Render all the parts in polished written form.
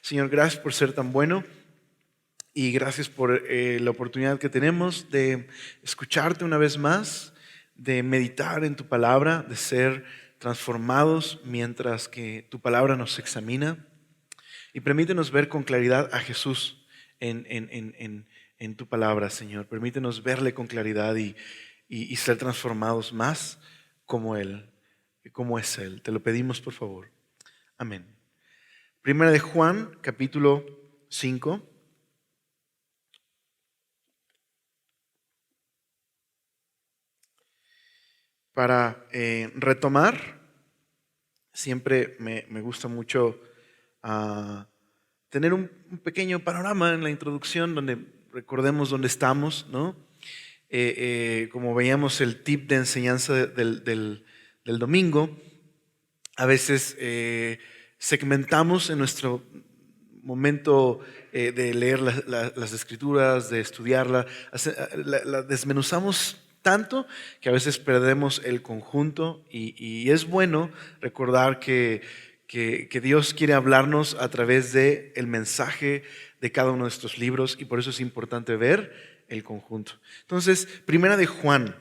Señor, gracias por ser tan bueno y gracias por la oportunidad que tenemos de escucharte una vez más, de meditar en tu palabra, de ser transformados mientras que tu palabra nos examina. Y permítenos ver con claridad a Jesús en tu palabra, Señor. Permítenos verle con claridad y ser transformados más como Él, como es Él. Te lo pedimos, por favor. Amén. Primera de Juan, capítulo 5. Para retomar, siempre me gusta mucho tener un pequeño panorama en la introducción donde recordemos dónde estamos, ¿no? Como veíamos el tip de enseñanza del domingo, a veces segmentamos en nuestro momento de leer las escrituras, de estudiarla, la desmenuzamos tanto que a veces perdemos el conjunto y es bueno recordar que Dios quiere hablarnos a través del mensaje de cada uno de estos libros y por eso es importante ver el conjunto. Entonces, primera de Juan,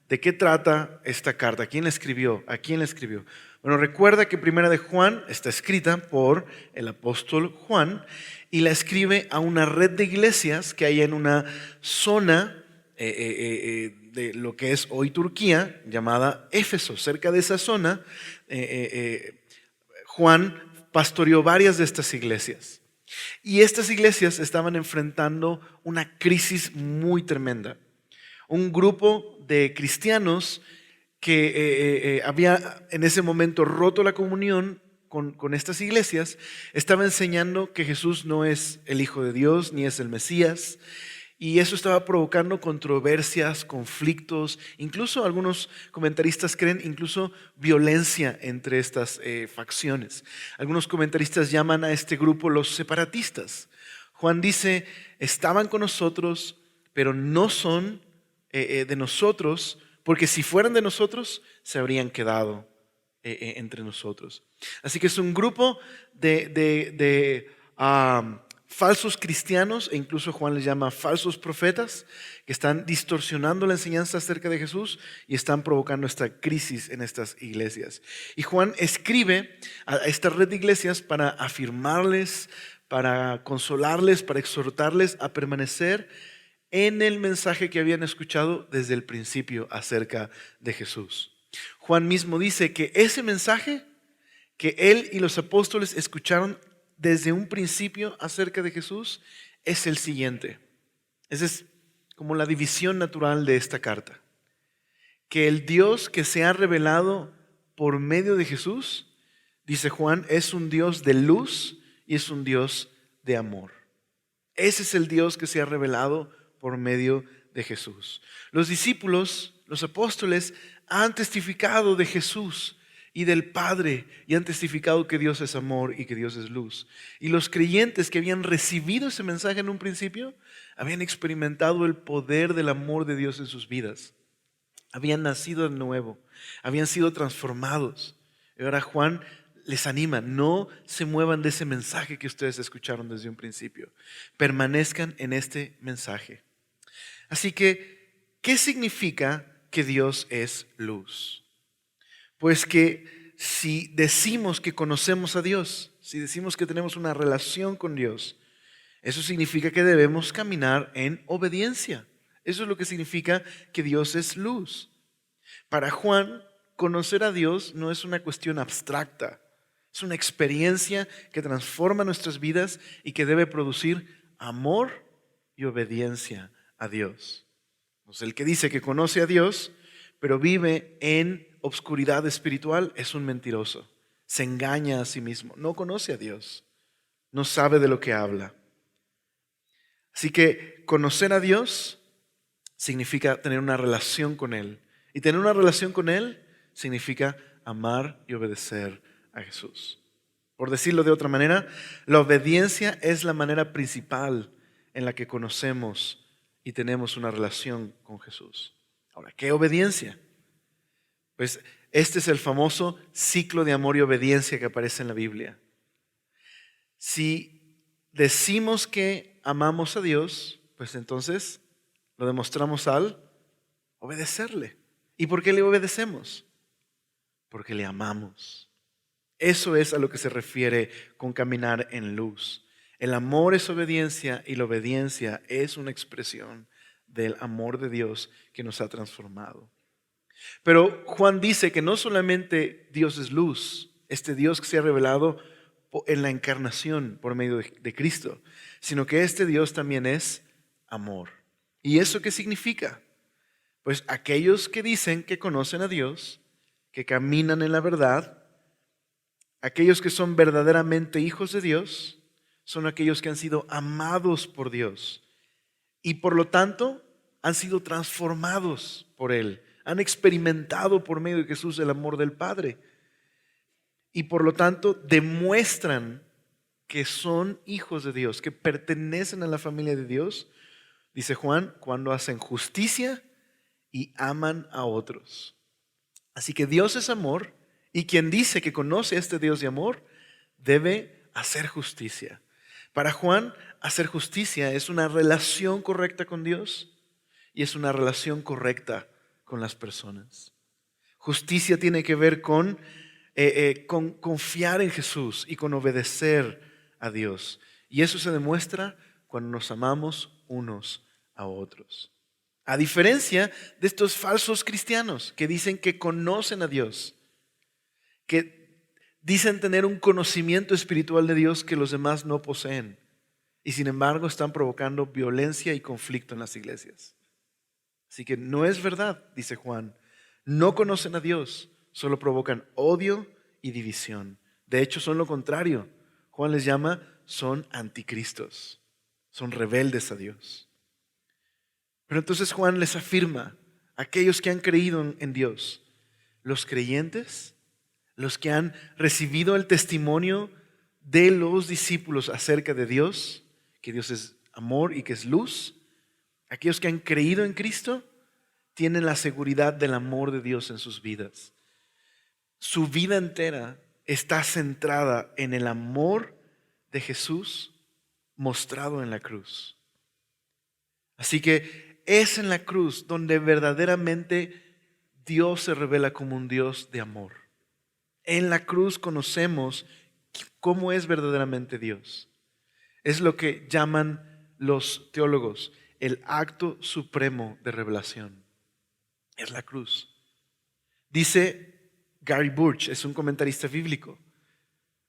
¿de qué trata esta carta? ¿Quién la escribió? ¿A quién la escribió? Bueno, recuerda que primera de Juan está escrita por el apóstol Juan y la escribe a una red de iglesias que hay en una zona de lo que es hoy Turquía, llamada Éfeso. Cerca de esa zona, Juan pastoreó varias de estas iglesias. Y estas iglesias estaban enfrentando una crisis muy tremenda. Un grupo de cristianos que había en ese momento roto la comunión con estas iglesias, estaba enseñando que Jesús no es el Hijo de Dios ni es el Mesías. Y eso estaba provocando controversias, conflictos, incluso algunos comentaristas creen incluso violencia entre estas facciones. Algunos comentaristas llaman a este grupo los separatistas. Juan dice, estaban con nosotros, pero no son de nosotros, porque si fueran de nosotros, se habrían quedado entre nosotros. Así que es un grupo de falsos cristianos, e incluso Juan les llama falsos profetas, que están distorsionando la enseñanza acerca de Jesús y están provocando esta crisis en estas iglesias. Y Juan escribe a esta red de iglesias para afirmarles, para consolarles, para exhortarles a permanecer en el mensaje que habían escuchado desde el principio acerca de Jesús. Juan mismo dice que ese mensaje que él y los apóstoles escucharon desde un principio acerca de Jesús es el siguiente. Esa es como la división natural de esta carta. Que el Dios que se ha revelado por medio de Jesús, dice Juan, es un Dios de luz y es un Dios de amor. Ese es el Dios que se ha revelado por medio de Jesús. Los discípulos, los apóstoles, han testificado de Jesús y del Padre y han testificado que Dios es amor y que Dios es luz. Y los creyentes que habían recibido ese mensaje en un principio, habían experimentado el poder del amor de Dios en sus vidas. Habían nacido de nuevo, habían sido transformados. Y ahora Juan les anima, no se muevan de ese mensaje que ustedes escucharon desde un principio. Permanezcan en este mensaje. Así que, ¿qué significa que Dios es luz? Pues que si decimos que conocemos a Dios, si decimos que tenemos una relación con Dios, eso significa que debemos caminar en obediencia. Eso es lo que significa que Dios es luz. Para Juan, conocer a Dios no es una cuestión abstracta, es una experiencia que transforma nuestras vidas y que debe producir amor y obediencia a Dios. Entonces, el que dice que conoce a Dios, pero vive en obscuridad espiritual, es un mentiroso. Se engaña a sí mismo, no conoce a Dios, no sabe de lo que habla. Así que conocer a Dios significa tener una relación con Él. Y tener una relación con Él significa amar y obedecer a Jesús. Por decirlo de otra manera, la obediencia es la manera principal en la que conocemos y tenemos una relación con Jesús. Ahora, ¿qué obediencia? Pues este es el famoso ciclo de amor y obediencia que aparece en la Biblia. Si decimos que amamos a Dios, pues entonces lo demostramos al obedecerle. ¿Y por qué le obedecemos? Porque le amamos. Eso es a lo que se refiere con caminar en luz. El amor es obediencia y la obediencia es una expresión del amor de Dios que nos ha transformado. Pero Juan dice que no solamente Dios es luz, este Dios que se ha revelado en la encarnación por medio de Cristo, sino que este Dios también es amor. ¿Y eso qué significa? Pues aquellos que dicen que conocen a Dios, que caminan en la verdad, aquellos que son verdaderamente hijos de Dios, son aquellos que han sido amados por Dios y por lo tanto han sido transformados por Él, han experimentado por medio de Jesús el amor del Padre y por lo tanto demuestran que son hijos de Dios, que pertenecen a la familia de Dios, dice Juan, cuando hacen justicia y aman a otros. Así que Dios es amor y quien dice que conoce a este Dios de amor debe hacer justicia. Para Juan, hacer justicia es una relación correcta con Dios y es una relación correcta con las personas. Justicia tiene que ver con confiar en Jesús y con obedecer a Dios. Y eso se demuestra cuando nos amamos unos a otros. A diferencia de estos falsos cristianos que dicen que conocen a Dios, que dicen tener un conocimiento espiritual de Dios que los demás no poseen y sin embargo están provocando violencia y conflicto en las iglesias. Así que no es verdad, dice Juan. No conocen a Dios, solo provocan odio y división. De hecho, son lo contrario. Juan les llama, son anticristos, son rebeldes a Dios. Pero entonces Juan les afirma, aquellos que han creído en Dios, los creyentes, los que han recibido el testimonio de los discípulos acerca de Dios, que Dios es amor y que es luz, aquellos que han creído en Cristo, tienen la seguridad del amor de Dios en sus vidas. Su vida entera está centrada en el amor de Jesús mostrado en la cruz. Así que es en la cruz donde verdaderamente Dios se revela como un Dios de amor. En la cruz conocemos cómo es verdaderamente Dios. Es lo que llaman los teólogos el acto supremo de revelación. Es la cruz. Dice Gary Burch, es un comentarista bíblico,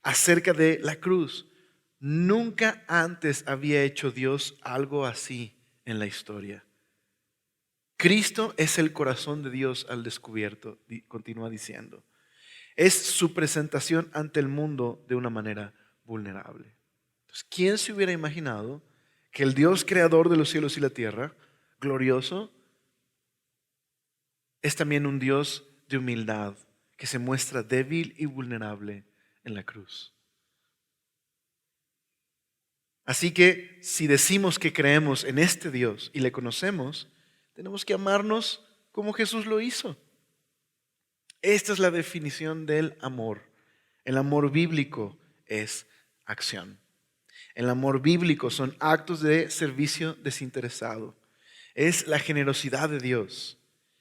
acerca de la cruz. Nunca antes había hecho Dios algo así en la historia. Cristo es el corazón de Dios al descubierto, continúa diciendo. Es su presentación ante el mundo de una manera vulnerable. Entonces, ¿quién se hubiera imaginado que el Dios creador de los cielos y la tierra, glorioso, es también un Dios de humildad que se muestra débil y vulnerable en la cruz? Así que si decimos que creemos en este Dios y le conocemos, tenemos que amarnos como Jesús lo hizo. Esta es la definición del amor. El amor bíblico es acción. El amor bíblico son actos de servicio desinteresado. Es la generosidad de Dios.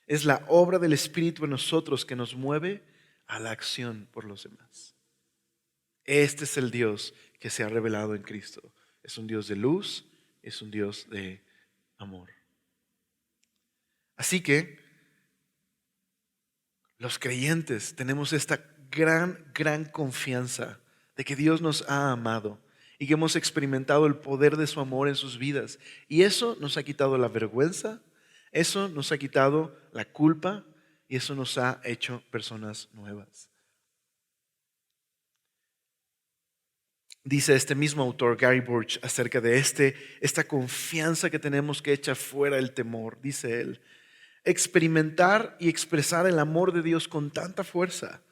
Es la obra del Espíritu en nosotros que nos mueve a la acción por los demás. Este es el Dios que se ha revelado en Cristo. Es un Dios de luz, es un Dios de amor. Así que los creyentes tenemos esta gran confianza de que Dios nos ha amado y que hemos experimentado el poder de su amor en sus vidas. Y eso nos ha quitado la vergüenza, eso nos ha quitado la culpa y eso nos ha hecho personas nuevas. Dice este mismo autor, Gary Burch, acerca de esta confianza que tenemos que echa fuera el temor. Dice él, experimentar y expresar el amor de Dios con tanta fuerza,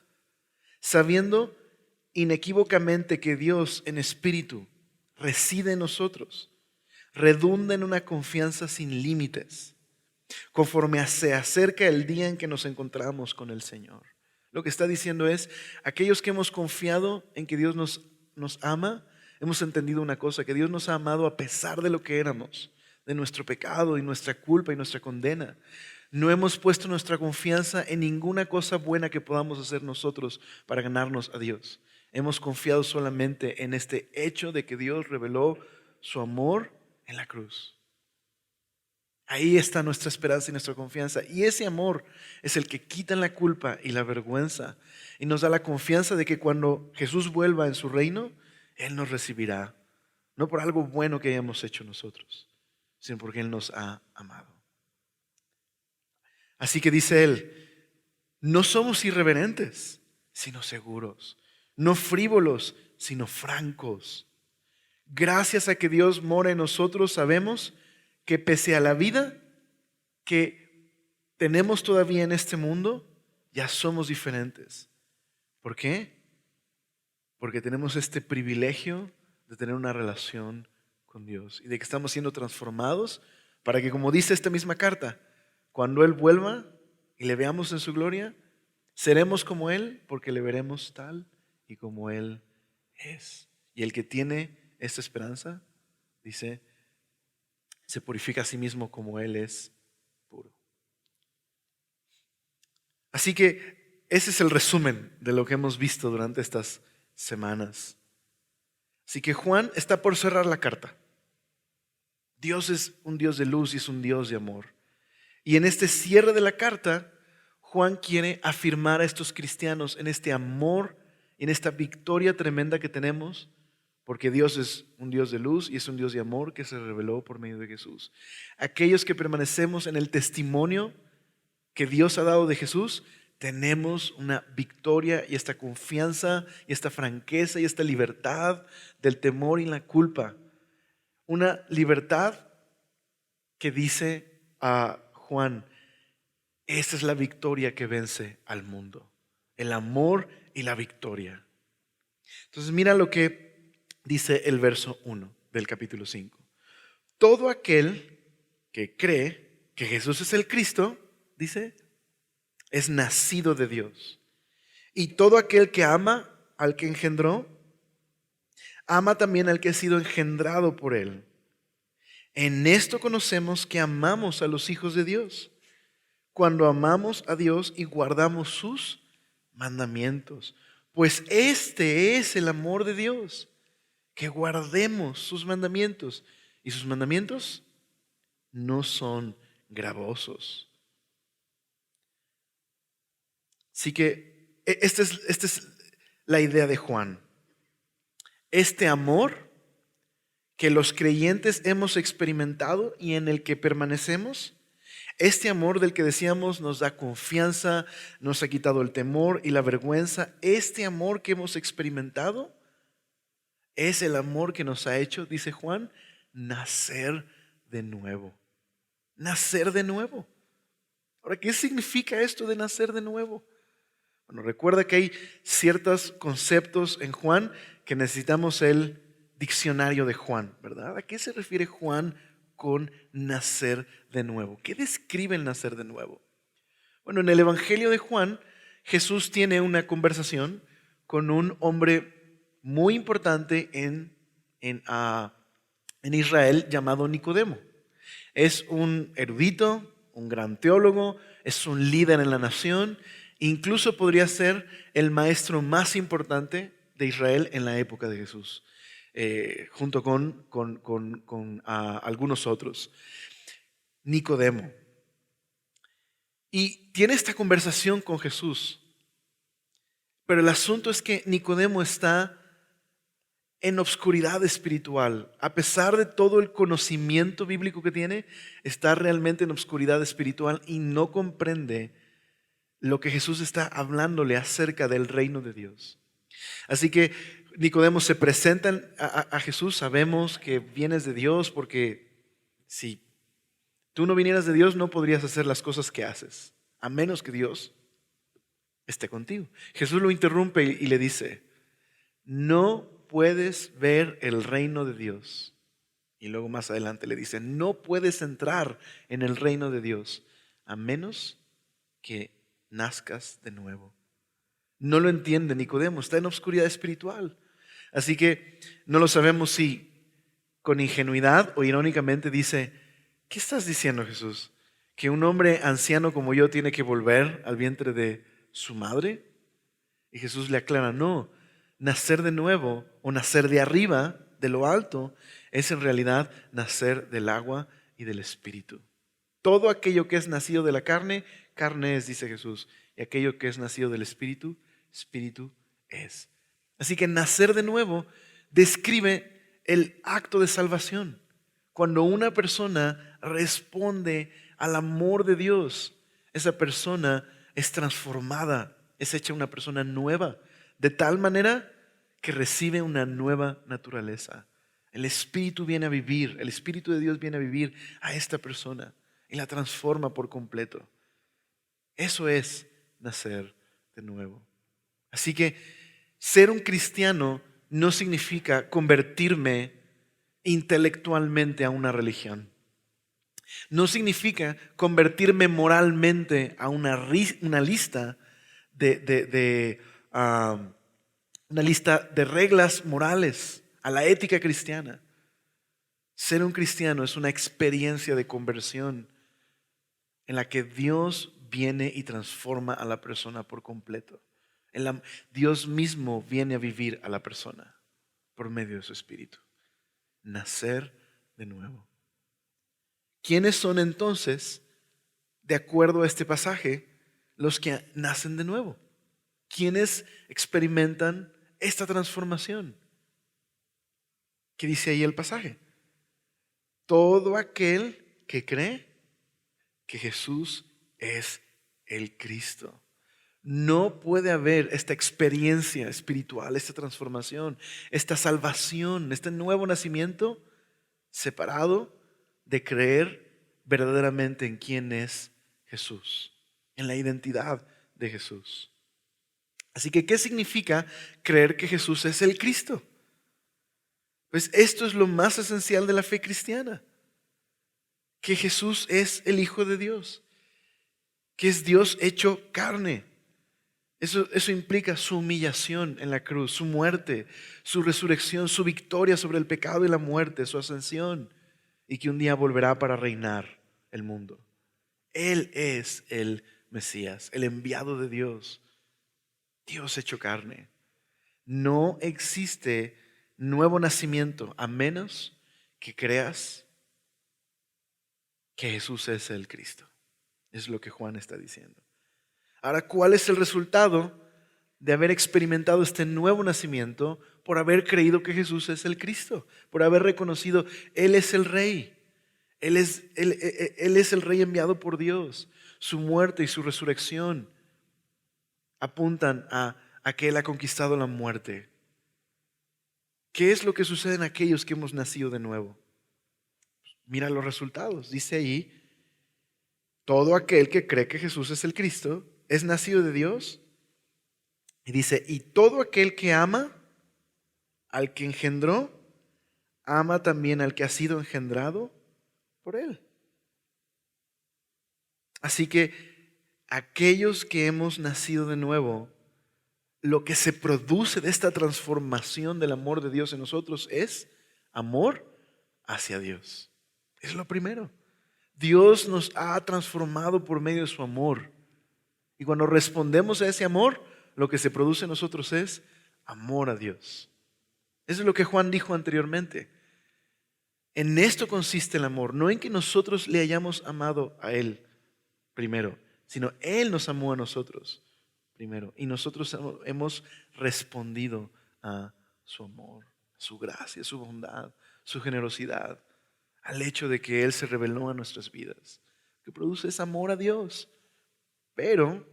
sabiendo inequívocamente que Dios en espíritu reside en nosotros, redunda en una confianza sin límites, conforme se acerca el día en que nos encontramos con el Señor. Lo que está diciendo es, aquellos que hemos confiado en que Dios nos ama, hemos entendido una cosa, que Dios nos ha amado a pesar de lo que éramos, de nuestro pecado y nuestra culpa y nuestra condena. No hemos puesto nuestra confianza en ninguna cosa buena que podamos hacer nosotros para ganarnos a Dios. Hemos confiado solamente en este hecho de que Dios reveló su amor en la cruz. Ahí está nuestra esperanza y nuestra confianza. Y ese amor es el que quita la culpa y la vergüenza y nos da la confianza de que cuando Jesús vuelva en su reino, Él nos recibirá. No por algo bueno que hayamos hecho nosotros, sino porque Él nos ha amado. Así que dice Él, no somos irreverentes, sino seguros. No frívolos, sino francos. Gracias a que Dios mora en nosotros, sabemos que pese a la vida que tenemos todavía en este mundo, ya somos diferentes. ¿Por qué? Porque tenemos este privilegio de tener una relación con Dios y de que estamos siendo transformados para que, como dice esta misma carta, cuando Él vuelva y le veamos en su gloria, seremos como Él porque le veremos tal y como Él es. Y el que tiene esta esperanza, dice, se purifica a sí mismo como Él es puro. Así que ese es el resumen de lo que hemos visto durante estas semanas. Así que Juan está por cerrar la carta. Dios es un Dios de luz y es un Dios de amor. Y en este cierre de la carta, Juan quiere afirmar a estos cristianos en este amor, en esta victoria tremenda que tenemos, porque Dios es un Dios de luz y es un Dios de amor que se reveló por medio de Jesús. Aquellos que permanecemos en el testimonio que Dios ha dado de Jesús, tenemos una victoria y esta confianza y esta franqueza y esta libertad del temor y la culpa. Una libertad que dice a Juan, esa es la victoria que vence al mundo. El amor y la victoria. Entonces mira lo que dice el verso 1 del capítulo 5. Todo aquel que cree que Jesús es el Cristo, dice, es nacido de Dios. Y todo aquel que ama al que engendró, ama también al que ha sido engendrado por Él. En esto conocemos que amamos a los hijos de Dios, cuando amamos a Dios y guardamos sus mandamientos. Pues este es el amor de Dios, que guardemos sus mandamientos. Y sus mandamientos no son gravosos. Así que esta es la idea de Juan. Este amor que los creyentes hemos experimentado y en el que permanecemos, este amor del que decíamos nos da confianza, nos ha quitado el temor y la vergüenza. Este amor que hemos experimentado es el amor que nos ha hecho, dice Juan, nacer de nuevo. Nacer de nuevo. Ahora, ¿qué significa esto de nacer de nuevo? Bueno, recuerda que hay ciertos conceptos en Juan que necesitamos el diccionario de Juan, ¿verdad? ¿A qué se refiere Juan con nacer de nuevo? ¿Qué describe el nacer de nuevo? Bueno, en el Evangelio de Juan, Jesús tiene una conversación con un hombre muy importante en Israel llamado Nicodemo. Es un erudito, un gran teólogo, es un líder en la nación. Incluso podría ser el maestro más importante de Israel en la época de Jesús, junto con algunos otros. Nicodemo. Y tiene esta conversación con Jesús. Pero el asunto es que Nicodemo está en obscuridad espiritual. A pesar de todo el conocimiento bíblico que tiene, está realmente en obscuridad espiritual y no comprende lo que Jesús está hablándole acerca del reino de Dios. Así que Nicodemo se presenta a Jesús. Sabemos que vienes de Dios porque si tú no vinieras de Dios no podrías hacer las cosas que haces, a menos que Dios esté contigo. Jesús lo interrumpe y le dice, no puedes ver el reino de Dios. Y luego más adelante le dice, no puedes entrar en el reino de Dios a menos que nazcas de nuevo. No lo entiende Nicodemo, está en obscuridad espiritual. Así que no lo sabemos si con ingenuidad o irónicamente dice, ¿qué estás diciendo, Jesús? ¿Que un hombre anciano como yo tiene que volver al vientre de su madre? Y Jesús le aclara, no, nacer de nuevo o nacer de arriba, de lo alto, es en realidad nacer del agua y del Espíritu. Todo aquello que es nacido de la carne, carne es, dice Jesús, y aquello que es nacido del Espíritu, Espíritu es. Así que nacer de nuevo describe el acto de salvación. Cuando una persona responde al amor de Dios, esa persona es transformada, es hecha una persona nueva, de tal manera que recibe una nueva naturaleza. El Espíritu viene a vivir, el Espíritu de Dios viene a vivir a esta persona y la transforma por completo. Eso es nacer de nuevo. Así que ser un cristiano no significa convertirme intelectualmente a una religión. No significa convertirme moralmente a una lista de una lista de reglas morales, a la ética cristiana. Ser un cristiano es una experiencia de conversión en la que Dios viene y transforma a la persona por completo. Dios mismo viene a vivir a la persona por medio de su Espíritu. Nacer de nuevo. ¿Quiénes son entonces, de acuerdo a este pasaje, los que nacen de nuevo? ¿Quiénes experimentan esta transformación? ¿Qué dice ahí el pasaje? Todo aquel que cree que Jesús es el Cristo. No puede haber esta experiencia espiritual, esta transformación, esta salvación, este nuevo nacimiento separado de creer verdaderamente en quién es Jesús, en la identidad de Jesús. Así que, ¿qué significa creer que Jesús es el Cristo? Pues esto es lo más esencial de la fe cristiana, que Jesús es el Hijo de Dios, que es Dios hecho carne. Eso implica su humillación en la cruz, su muerte, su resurrección, su victoria sobre el pecado y la muerte, su ascensión, y que un día volverá para reinar el mundo. Él es el Mesías, el enviado de Dios, Dios hecho carne. No existe nuevo nacimiento a menos que creas que Jesús es el Cristo. Es lo que Juan está diciendo. Ahora, ¿cuál es el resultado de haber experimentado este nuevo nacimiento por haber creído que Jesús es el Cristo? Por haber reconocido, Él es el Rey. Él es el Rey enviado por Dios. Su muerte y su resurrección apuntan a que Él ha conquistado la muerte. ¿Qué es lo que sucede en aquellos que hemos nacido de nuevo? Mira los resultados. Dice ahí, todo aquel que cree que Jesús es el Cristo es nacido de Dios. Y dice, y todo aquel que ama al que engendró, ama también al que ha sido engendrado por Él. Así que aquellos que hemos nacido de nuevo, lo que se produce de esta transformación del amor de Dios en nosotros es amor hacia Dios. Es lo primero. Dios nos ha transformado por medio de su amor. Y cuando respondemos a ese amor, lo que se produce en nosotros es amor a Dios. Eso es lo que Juan dijo anteriormente. En esto consiste el amor, no en que nosotros le hayamos amado a Él primero, sino Él nos amó a nosotros primero. Y nosotros hemos respondido a su amor, a su gracia, a su bondad, su generosidad, al hecho de que Él se reveló a nuestras vidas, que produce ese amor a Dios. Pero,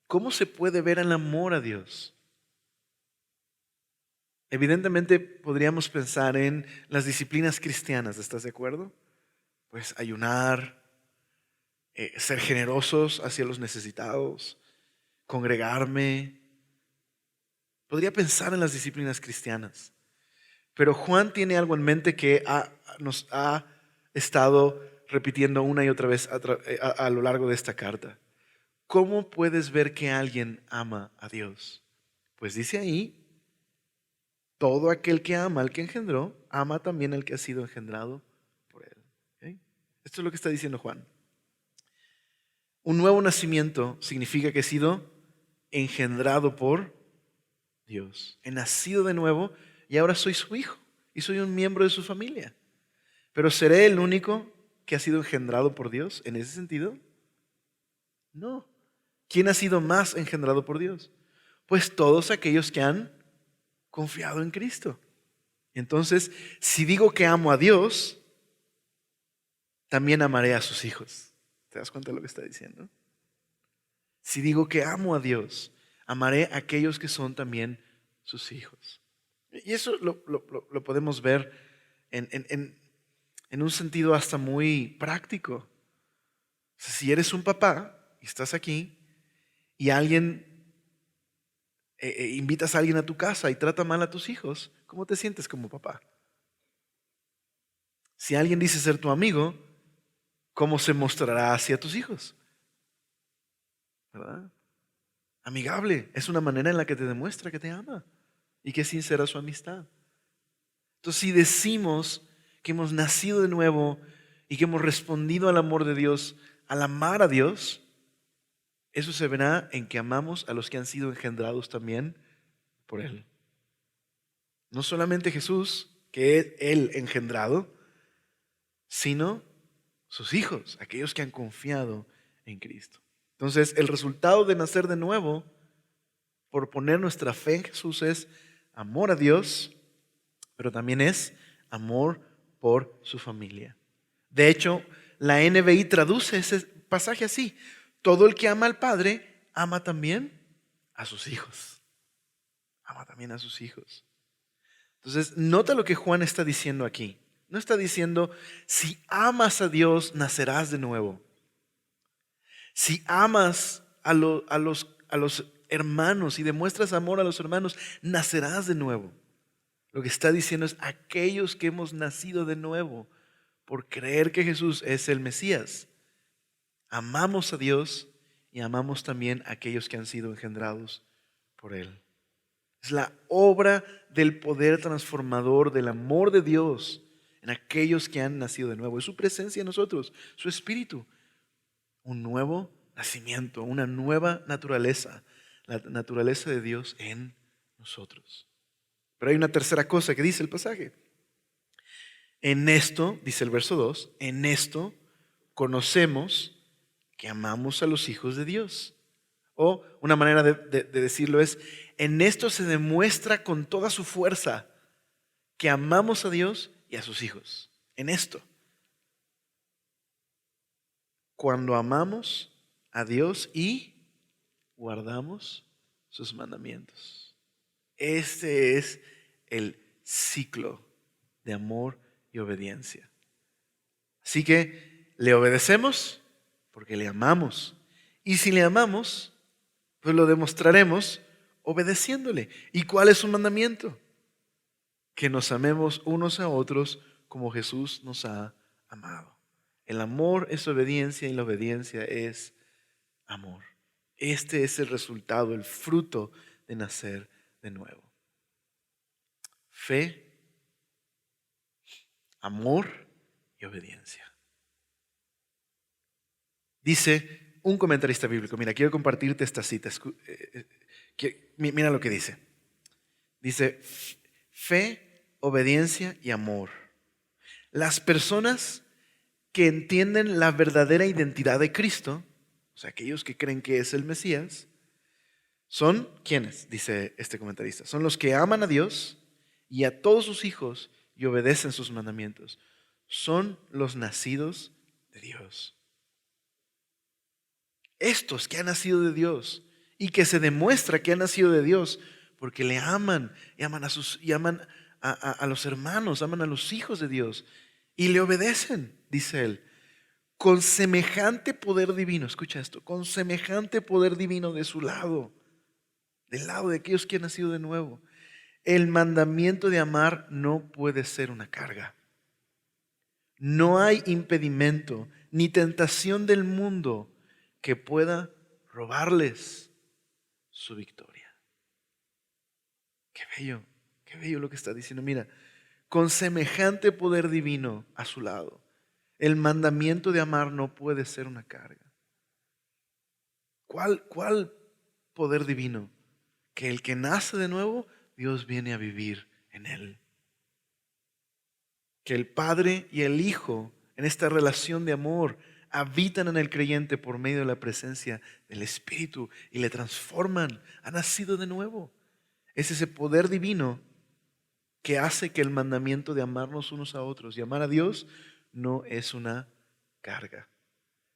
¿cómo se puede ver el amor a Dios? Evidentemente podríamos pensar en las disciplinas cristianas, ¿estás de acuerdo? Pues ayunar, ser generosos hacia los necesitados, congregarme. Podría pensar en las disciplinas cristianas. Pero Juan tiene algo en mente que nos ha estado repitiendo una y otra vez a lo largo de esta carta. ¿Cómo puedes ver que alguien ama a Dios? Pues dice ahí Todo aquel que ama al que engendró, ama también al que ha sido engendrado por él. ¿Ok? Esto es lo que está diciendo Juan. Un nuevo nacimiento significa que he sido engendrado por Dios. He nacido de nuevo y ahora soy su hijo y soy un miembro de su familia. Pero ¿seré el único que ha sido engendrado por Dios en ese sentido? No. ¿Quién ha sido más engendrado por Dios? Pues todos aquellos que han confiado en Cristo. Entonces, si digo que amo a Dios, también amaré a sus hijos. ¿Te das cuenta de lo que está diciendo? Si digo que amo a Dios, amaré a aquellos que son también sus hijos. Y eso lo podemos ver en un sentido hasta muy práctico. O sea, si eres un papá y estás aquí y invitas a alguien a tu casa y trata mal a tus hijos, ¿cómo te sientes como papá? Si alguien dice ser tu amigo, ¿cómo se mostrará hacia tus hijos? ¿Verdad? Amigable, es una manera en la que te demuestra que te ama y que es sincera su amistad. Entonces, si decimos que hemos nacido de nuevo y que hemos respondido al amor de Dios, al amar a Dios, eso se verá en que amamos a los que han sido engendrados también por Él. No solamente Jesús, que es Él engendrado, sino sus hijos, aquellos que han confiado en Cristo. Entonces, el resultado de nacer de nuevo, por poner nuestra fe en Jesús, es amor a Dios, pero también es amor por su familia. De hecho, la NBI traduce ese pasaje así: todo el que ama al Padre, ama también a sus hijos. Ama también a sus hijos. Entonces, nota lo que Juan está diciendo aquí. No está diciendo, si amas a Dios, nacerás de nuevo. Si amas a los hermanos y demuestras amor a los hermanos, nacerás de nuevo. Lo que está diciendo es, aquellos que hemos nacido de nuevo por creer que Jesús es el Mesías, amamos a Dios y amamos también a aquellos que han sido engendrados por Él. Es la obra del poder transformador del amor de Dios en aquellos que han nacido de nuevo. Es su presencia en nosotros, su espíritu. Un nuevo nacimiento, una nueva naturaleza, la naturaleza de Dios en nosotros. Pero hay una tercera cosa que dice el pasaje. En esto, dice el verso 2, en esto conocemos que amamos a los hijos de Dios. O una manera de decirlo es, en esto se demuestra con toda su fuerza que amamos a Dios y a sus hijos. En esto. Cuando amamos a Dios y guardamos sus mandamientos. Este es el ciclo de amor y obediencia. Así que le obedecemos porque le amamos. Y si le amamos, pues lo demostraremos obedeciéndole. ¿Y cuál es su mandamiento? Que nos amemos unos a otros como Jesús nos ha amado. El amor es obediencia y la obediencia es amor. Este es el resultado, el fruto de nacer de nuevo. Fe, amor y obediencia. Dice un comentarista bíblico, mira, quiero compartirte esta cita. Mira lo que dice. Dice, fe, obediencia y amor. Las personas que entienden la verdadera identidad de Cristo, o sea, aquellos que creen que es el Mesías, son ¿quiénes? Dice este comentarista. Son los que aman a Dios y a todos sus hijos y obedecen sus mandamientos. Son los nacidos de Dios. Estos que han nacido de Dios y que se demuestra que han nacido de Dios porque le aman y aman a los hermanos, aman a los hijos de Dios y le obedecen, dice él, con semejante poder divino. Escucha esto, con semejante poder divino de su lado, del lado de aquellos que han nacido de nuevo. El mandamiento de amar no puede ser una carga. No hay impedimento ni tentación del mundo que pueda robarles su victoria. Qué Qué bello lo que está diciendo. Mira, con semejante poder divino a su lado, el mandamiento de amar no puede ser una carga. ¿Cuál poder divino? Que el que nace de nuevo, Dios viene a vivir en él. Que el Padre y el Hijo, en esta relación de amor, habitan en el creyente por medio de la presencia del Espíritu y le transforman. Ha nacido de nuevo. Es ese poder divino que hace que el mandamiento de amarnos unos a otros y amar a Dios no es una carga.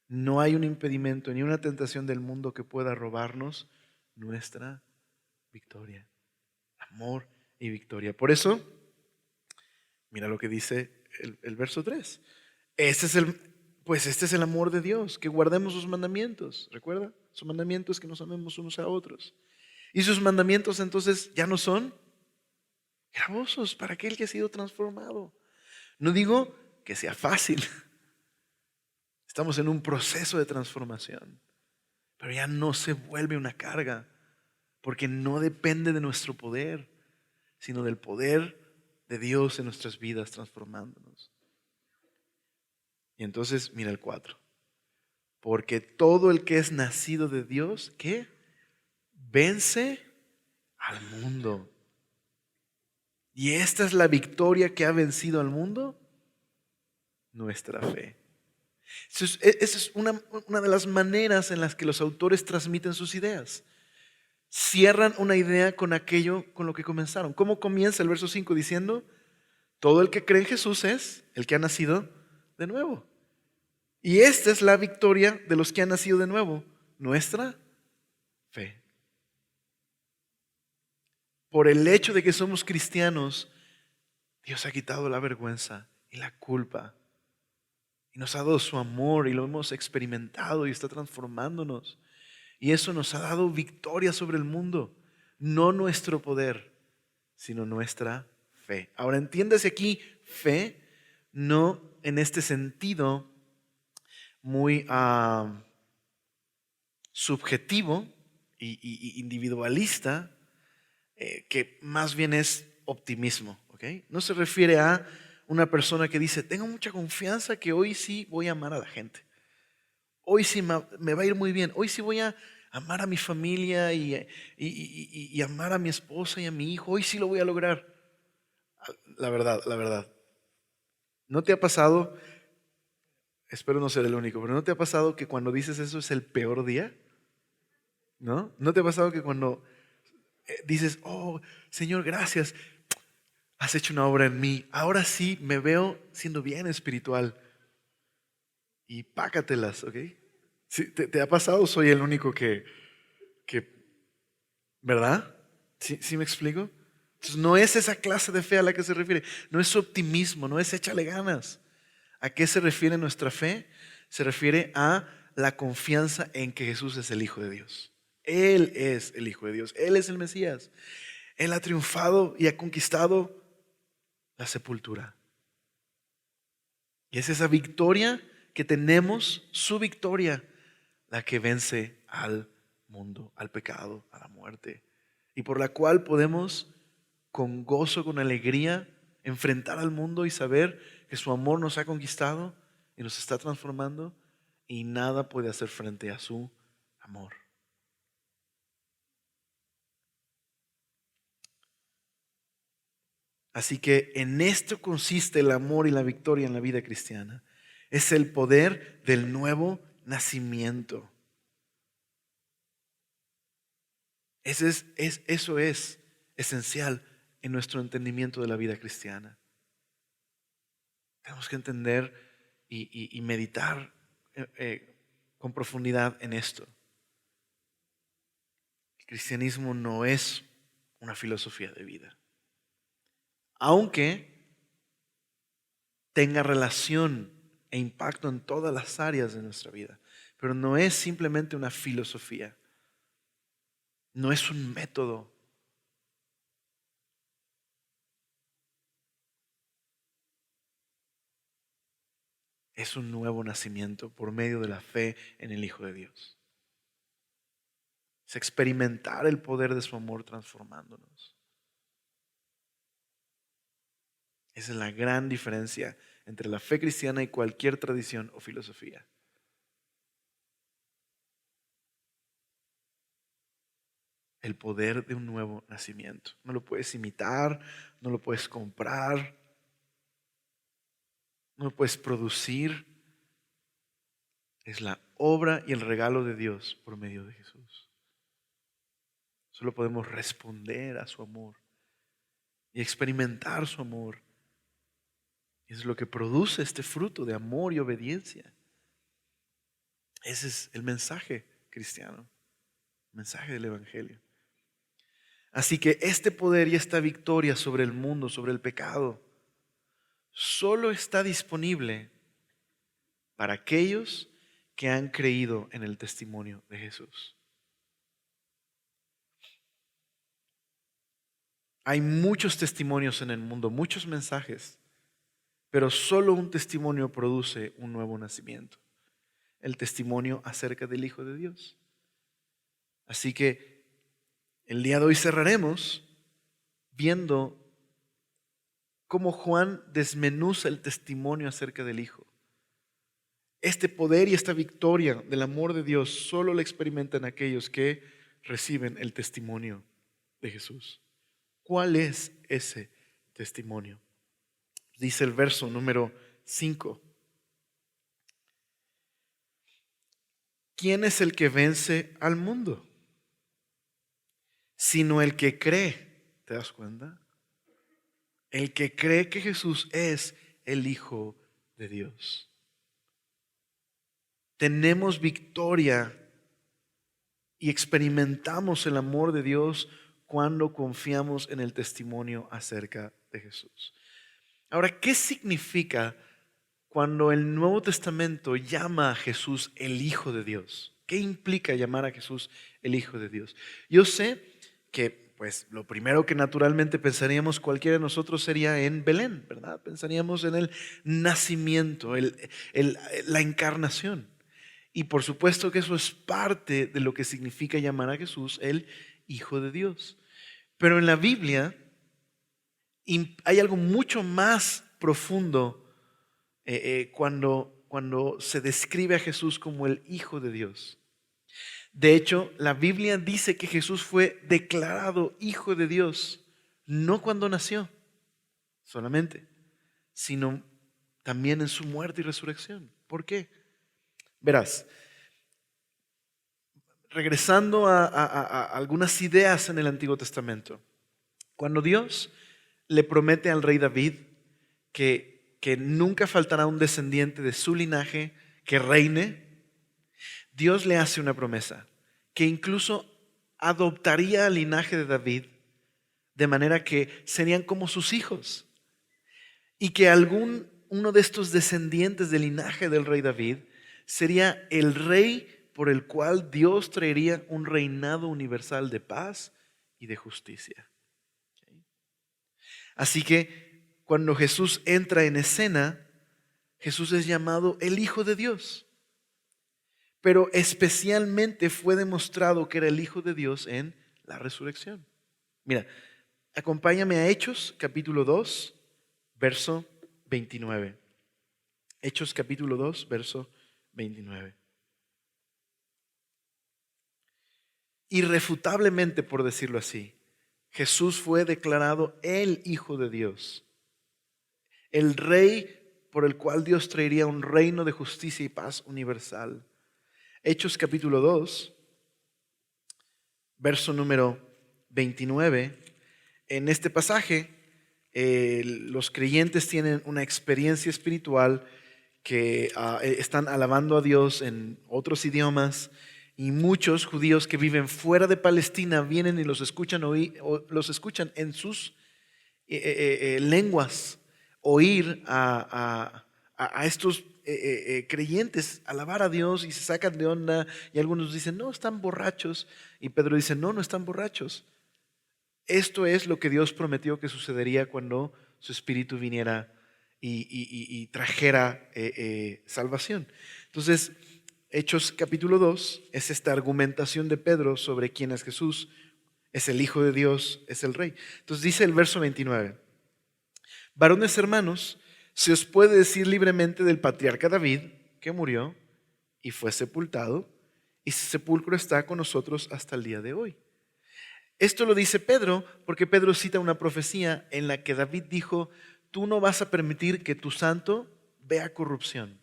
No hay un impedimento ni una tentación del mundo que pueda robarnos nuestra victoria. Amor y victoria. Por eso, mira lo que dice el verso 3. Este es el amor de Dios, que guardemos sus mandamientos. ¿Recuerda? Sus mandamientos que nos amemos unos a otros. Y sus mandamientos entonces ya no son gravosos para aquel que ha sido transformado. No digo que sea fácil. Estamos en un proceso de transformación. Pero ya no se vuelve una carga. Porque no depende de nuestro poder, sino del poder de Dios en nuestras vidas transformándonos. Y entonces mira el 4. Porque todo el que es nacido de Dios, ¿qué? Vence al mundo. Y esta es la victoria que ha vencido al mundo, nuestra fe. Esa es una de las maneras en las que los autores transmiten sus ideas. Cierran una idea con aquello con lo que comenzaron. ¿Cómo comienza el verso 5 diciendo? Todo el que cree en Jesús es el que ha nacido de nuevo. Y esta es la victoria de los que han nacido de nuevo, nuestra fe. Por el hecho de que somos cristianos, Dios ha quitado la vergüenza y la culpa. Y nos ha dado su amor y lo hemos experimentado y está transformándonos. Y eso nos ha dado victoria sobre el mundo. No nuestro poder, sino nuestra fe. Ahora entiéndase aquí fe, no en este sentido muy subjetivo y individualista, que más bien es optimismo. ¿Ok? No se refiere a una persona que dice, tengo mucha confianza que hoy sí voy a amar a la gente. Hoy sí me va a ir muy bien. Hoy sí voy a amar a mi familia y amar a mi esposa y a mi hijo. Hoy sí lo voy a lograr. La verdad, la verdad. ¿No te ha pasado? Espero no ser el único, pero ¿no te ha pasado que cuando dices eso es el peor día? ¿No? ¿No te ha pasado que cuando dices, oh, Señor, gracias, has hecho una obra en mí, ahora sí me veo siendo bien espiritual? Y pácatelas, ¿ok? ¿Sí, te ha pasado o soy el único que ¿verdad? ¿Sí me explico? Entonces no es esa clase de fe a la que se refiere, no es optimismo, no es échale ganas. ¿A qué se refiere nuestra fe? Se refiere a la confianza en que Jesús es el Hijo de Dios. Él es el Hijo de Dios, Él es el Mesías. Él ha triunfado y ha conquistado la sepultura. Y es esa victoria que tenemos, su victoria, la que vence al mundo, al pecado, a la muerte. Y por la cual podemos con gozo, con alegría, enfrentar al mundo y saber que su amor nos ha conquistado y nos está transformando y nada puede hacer frente a su amor. Así que en esto consiste el amor y la victoria en la vida cristiana. Es el poder del nuevo nacimiento. Eso es esencial en nuestro entendimiento de la vida cristiana. Tenemos que entender y meditar con profundidad en esto. El cristianismo no es una filosofía de vida, aunque tenga relación e impacto en todas las áreas de nuestra vida, pero no es simplemente una filosofía, no es un método. Es un nuevo nacimiento por medio de la fe en el Hijo de Dios. Es experimentar el poder de su amor transformándonos. Esa es la gran diferencia entre la fe cristiana y cualquier tradición o filosofía. El poder de un nuevo nacimiento. No lo puedes imitar, no lo puedes comprar, no lo puedes producir. Es la obra y el regalo de Dios por medio de Jesús. Solo podemos responder a su amor y experimentar su amor. Es lo que produce este fruto de amor y obediencia. Ese es el mensaje cristiano, el mensaje del Evangelio. Así que este poder y esta victoria sobre el mundo, sobre el pecado, solo está disponible para aquellos que han creído en el testimonio de Jesús. Hay muchos testimonios en el mundo, muchos mensajes, pero solo un testimonio produce un nuevo nacimiento: el testimonio acerca del Hijo de Dios. Así que el día de hoy cerraremos viendo cómo Juan desmenuza el testimonio acerca del Hijo. Este poder y esta victoria del amor de Dios solo lo experimentan aquellos que reciben el testimonio de Jesús. ¿Cuál es ese testimonio? Dice el verso número 5. ¿Quién es el que vence al mundo? Sino el que cree. ¿Te das cuenta? El que cree que Jesús es el Hijo de Dios. Tenemos victoria y experimentamos el amor de Dios cuando confiamos en el testimonio acerca de Jesús. Ahora, ¿qué significa cuando el Nuevo Testamento llama a Jesús el Hijo de Dios? ¿Qué implica llamar a Jesús el Hijo de Dios? Yo sé que pues lo primero que naturalmente pensaríamos cualquiera de nosotros sería en Belén, ¿verdad? Pensaríamos en el nacimiento, la encarnación. Y por supuesto que eso es parte de lo que significa llamar a Jesús el Hijo de Dios. Pero en la Biblia hay algo mucho más profundo cuando se describe a Jesús como el Hijo de Dios. De hecho, la Biblia dice que Jesús fue declarado Hijo de Dios, no cuando nació solamente, sino también en su muerte y resurrección. ¿Por qué? Verás, regresando a algunas ideas en el Antiguo Testamento, cuando Dios le promete al rey David que nunca faltará un descendiente de su linaje que reine, Dios le hace una promesa, que incluso adoptaría al linaje de David de manera que serían como sus hijos, y que uno de estos descendientes del linaje del rey David sería el rey por el cual Dios traería un reinado universal de paz y de justicia. Así que cuando Jesús entra en escena, Jesús es llamado el Hijo de Dios. Pero especialmente fue demostrado que era el Hijo de Dios en la resurrección. Mira, acompáñame a Hechos capítulo 2, verso 29. Hechos capítulo 2, verso 29. Irrefutablemente, por decirlo así, Jesús fue declarado el Hijo de Dios, el Rey por el cual Dios traería un reino de justicia y paz universal. Hechos capítulo 2, verso número 29. En este pasaje, los creyentes tienen una experiencia espiritual que están alabando a Dios en otros idiomas, y muchos judíos que viven fuera de Palestina vienen y los escuchan en sus lenguas oír a estos creyentes alabar a Dios, y se sacan de onda, y algunos dicen, no, están borrachos, y Pedro dice, no, no están borrachos. Esto es lo que Dios prometió que sucedería cuando su Espíritu viniera y trajera salvación. Entonces, Hechos capítulo 2 es esta argumentación de Pedro sobre quién es Jesús. Es el Hijo de Dios, es el Rey. Entonces dice el verso 29: Varones hermanos, se os puede decir libremente del patriarca David, que murió y fue sepultado, y su sepulcro está con nosotros hasta el día de hoy. Esto lo dice Pedro porque Pedro cita una profecía en la que David dijo: tú no vas a permitir que tu santo vea corrupción.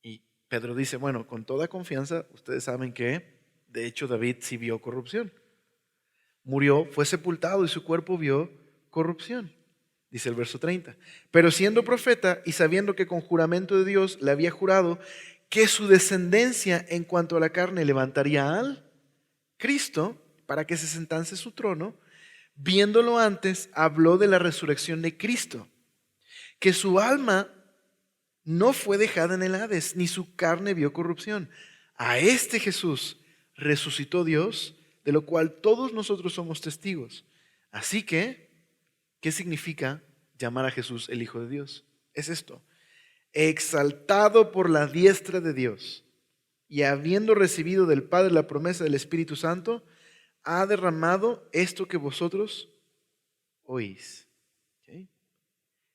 Y Pedro dice, bueno, con toda confianza, ustedes saben que de hecho David sí vio corrupción. Murió, fue sepultado y su cuerpo vio corrupción. Dice el verso 30. Pero siendo profeta y sabiendo que con juramento de Dios le había jurado que su descendencia en cuanto a la carne levantaría al Cristo para que se sentase en su trono, viéndolo antes, habló de la resurrección de Cristo, que su alma no fue dejada en el Hades, ni su carne vio corrupción. A este Jesús resucitó Dios, de lo cual todos nosotros somos testigos. Así que, ¿qué significa llamar a Jesús el Hijo de Dios? Es esto: exaltado por la diestra de Dios y habiendo recibido del Padre la promesa del Espíritu Santo, ha derramado esto que vosotros oís. ¿Okay?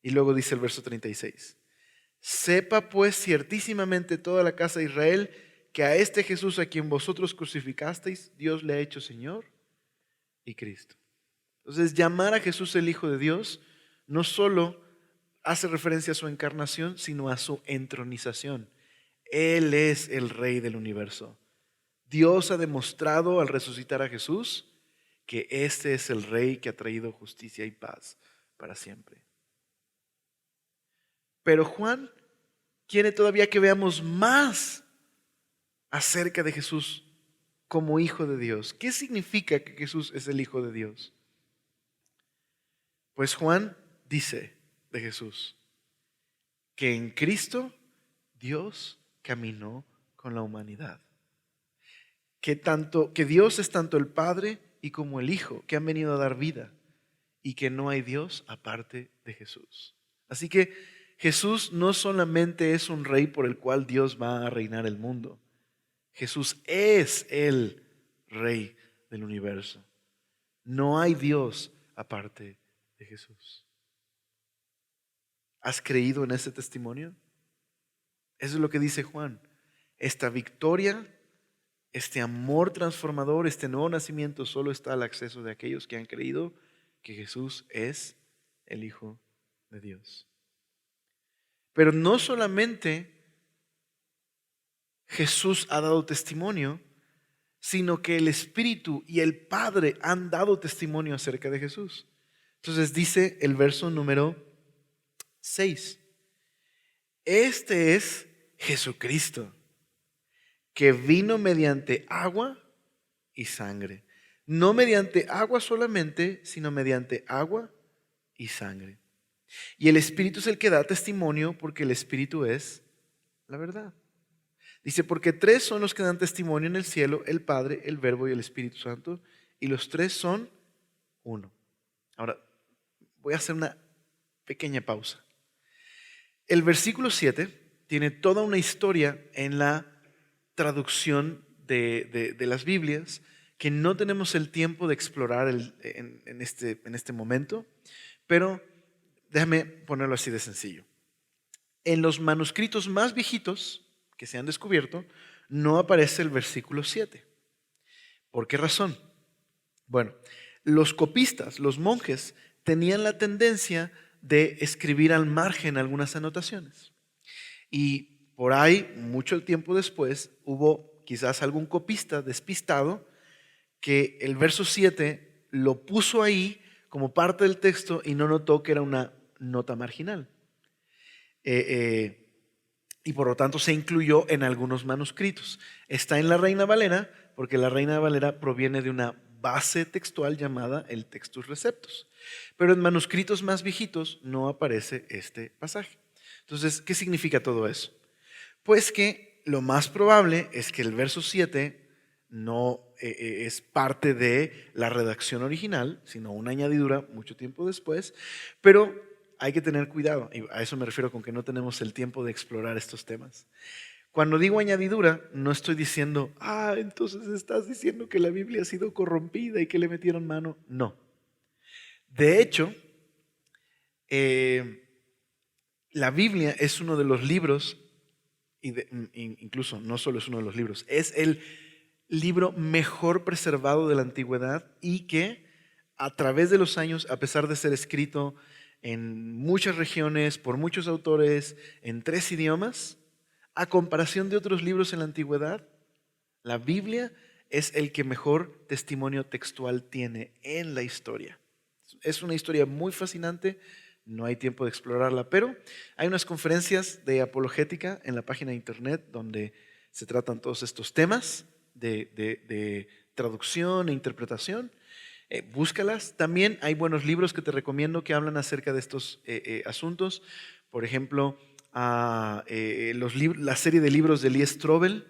Y luego dice el verso 36. Sepa pues ciertísimamente toda la casa de Israel que a este Jesús a quien vosotros crucificasteis, Dios le ha hecho Señor y Cristo. Entonces, llamar a Jesús el Hijo de Dios no solo hace referencia a su encarnación, sino a su entronización. Él es el Rey del universo. Dios ha demostrado al resucitar a Jesús que este es el Rey que ha traído justicia y paz para siempre. Pero Juan quiere todavía que veamos más acerca de Jesús como Hijo de Dios. ¿Qué significa que Jesús es el Hijo de Dios? Pues Juan dice de Jesús que en Cristo Dios caminó con la humanidad. Que Dios es tanto el Padre y como el Hijo, que han venido a dar vida, y que no hay Dios aparte de Jesús. Así que Jesús no solamente es un rey por el cual Dios va a reinar el mundo. Jesús es el Rey del universo. No hay Dios aparte de Jesús. ¿Has creído en ese testimonio? Eso es lo que dice Juan. Esta victoria, este amor transformador, este nuevo nacimiento solo está al acceso de aquellos que han creído que Jesús es el Hijo de Dios. Pero no solamente Jesús ha dado testimonio, sino que el Espíritu y el Padre han dado testimonio acerca de Jesús. Entonces dice el verso número 6. Este es Jesucristo, que vino mediante agua y sangre. No mediante agua solamente, sino mediante agua y sangre. Y el Espíritu es el que da testimonio, porque el Espíritu es la verdad. Dice, porque tres son los que dan testimonio en el cielo: el Padre, el Verbo y el Espíritu Santo, y los tres son uno. Ahora, voy a hacer una pequeña pausa. El versículo 7 tiene toda una historia en la traducción de las Biblias que no tenemos el tiempo de explorar en este momento, pero déjame ponerlo así de sencillo. En los manuscritos más viejitos que se han descubierto, no aparece el versículo 7. ¿Por qué razón? Bueno, los copistas, los monjes, tenían la tendencia de escribir al margen algunas anotaciones. Y por ahí, mucho tiempo después, hubo quizás algún copista despistado que el verso 7 lo puso ahí como parte del texto y no notó que era una nota marginal. Y por lo tanto se incluyó en algunos manuscritos. Está en la Reina Valera, porque la Reina Valera proviene de una base textual llamada el Textus Receptus. Pero en manuscritos más viejitos no aparece este pasaje. Entonces, ¿qué significa todo eso? Pues que lo más probable es que el verso 7 no es parte de la redacción original, sino una añadidura mucho tiempo después, pero hay que tener cuidado, y a eso me refiero con que no tenemos el tiempo de explorar estos temas. Cuando digo añadidura, no estoy diciendo, entonces estás diciendo que la Biblia ha sido corrompida y que le metieron mano. No. De hecho, eh, la Biblia es uno de los libros, incluso no solo es uno de los libros, es el libro mejor preservado de la antigüedad y que a través de los años, a pesar de ser escrito en muchas regiones, por muchos autores, en 3 idiomas, a comparación de otros libros en la antigüedad, la Biblia es el que mejor testimonio textual tiene en la historia. Es una historia muy fascinante, no hay tiempo de explorarla, pero hay unas conferencias de apologética en la página de internet donde se tratan todos estos temas de traducción e interpretación. Búscalas. También hay buenos libros que te recomiendo que hablan acerca de estos asuntos. Por ejemplo, la serie de libros de Lee Strobel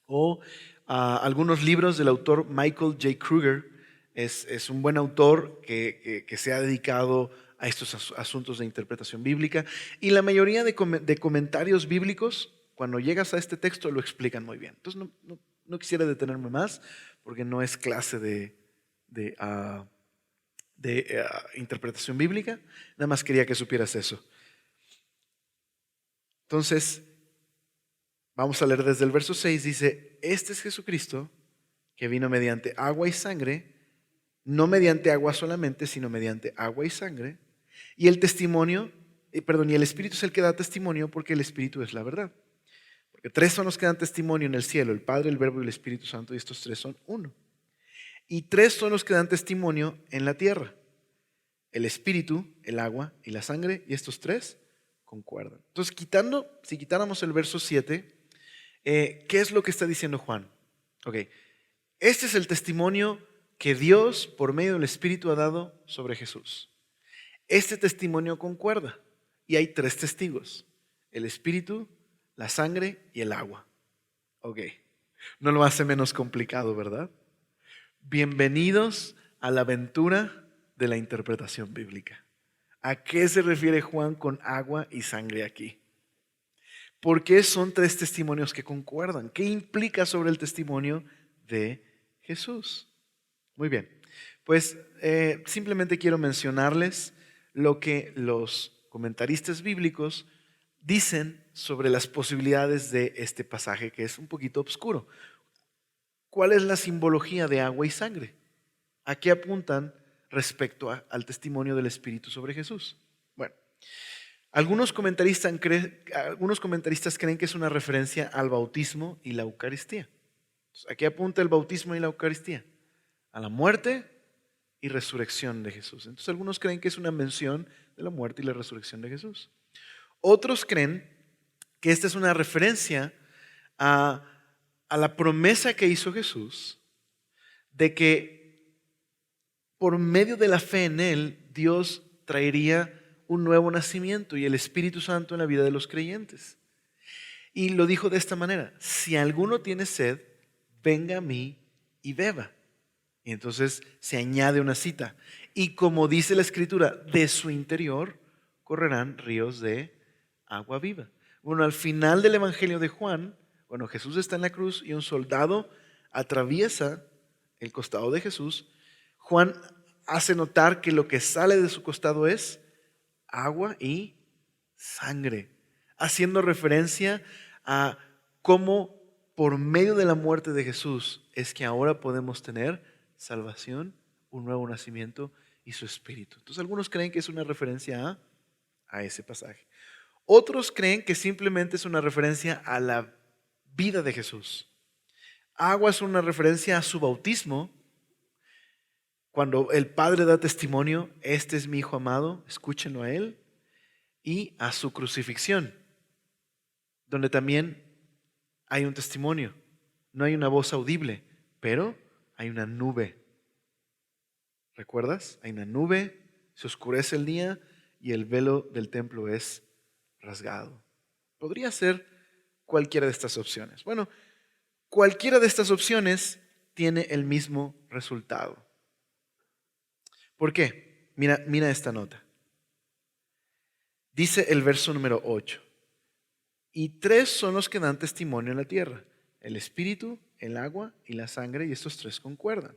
o algunos libros del autor Michael J. Kruger. Es un buen autor que se ha dedicado a estos asuntos de interpretación bíblica. Y la mayoría de comentarios bíblicos, cuando llegas a este texto, lo explican muy bien. Entonces, no quisiera detenerme más porque no es clase de interpretación bíblica. Nada más quería que supieras eso. Entonces, vamos a leer desde el verso 6. Dice, este es Jesucristo que vino mediante agua y sangre, no mediante agua solamente, sino mediante agua y sangre. Y el testimonio, y el Espíritu es el que da testimonio porque el Espíritu es la verdad. Porque 3 son los que dan testimonio en el cielo, el Padre, el Verbo y el Espíritu Santo, y estos 3 son uno. Y 3 son los que dan testimonio en la tierra, el Espíritu, el agua y la sangre, y estos 3 concuerdan. Entonces, si quitáramos el verso 7, ¿qué es lo que está diciendo Juan? Ok, este es el testimonio que Dios, por medio del Espíritu, ha dado sobre Jesús. Este testimonio concuerda y hay 3 testigos, el Espíritu, la sangre y el agua. Ok, no lo hace menos complicado, ¿verdad? Bienvenidos a la aventura de la interpretación bíblica. ¿A qué se refiere Juan con agua y sangre aquí? ¿Por qué son 3 testimonios que concuerdan? ¿Qué implica sobre el testimonio de Jesús? Muy bien, pues simplemente quiero mencionarles lo que los comentaristas bíblicos dicen sobre las posibilidades de este pasaje que es un poquito oscuro. ¿Cuál es la simbología de agua y sangre? ¿A qué apuntan respecto al testimonio del Espíritu sobre Jesús? Bueno, algunos comentaristas creen que es una referencia al bautismo y la Eucaristía. ¿A qué apunta el bautismo y la Eucaristía? A la muerte y resurrección de Jesús. Entonces algunos creen que es una mención de la muerte y la resurrección de Jesús. Otros creen que esta es una referencia a la promesa que hizo Jesús de que por medio de la fe en Él, Dios traería un nuevo nacimiento y el Espíritu Santo en la vida de los creyentes. Y lo dijo de esta manera: si alguno tiene sed, venga a mí y beba. Y entonces se añade una cita. Y como dice la Escritura, de su interior correrán ríos de agua viva. Bueno, al final del Evangelio de Juan, cuando Jesús está en la cruz y un soldado atraviesa el costado de Jesús, Juan hace notar que lo que sale de su costado es agua y sangre, haciendo referencia a cómo por medio de la muerte de Jesús es que ahora podemos tener salvación, un nuevo nacimiento y su Espíritu. Entonces algunos creen que es una referencia a ese pasaje. Otros creen que simplemente es una referencia a la vida de Jesús. Agua es una referencia a su bautismo. Cuando el Padre da testimonio, este es mi Hijo amado, escúchenlo a Él, y a su crucifixión, donde también hay un testimonio. No hay una voz audible, pero hay una nube. ¿Recuerdas? Hay una nube, se oscurece el día y el velo del templo es rasgado. Podría ser cualquiera de estas opciones. Bueno, cualquiera de estas opciones tiene el mismo resultado. ¿Por qué? Mira esta nota. Dice el verso número 8. Y 3 son los que dan testimonio en la tierra: el Espíritu, el agua y la sangre, y estos 3 concuerdan.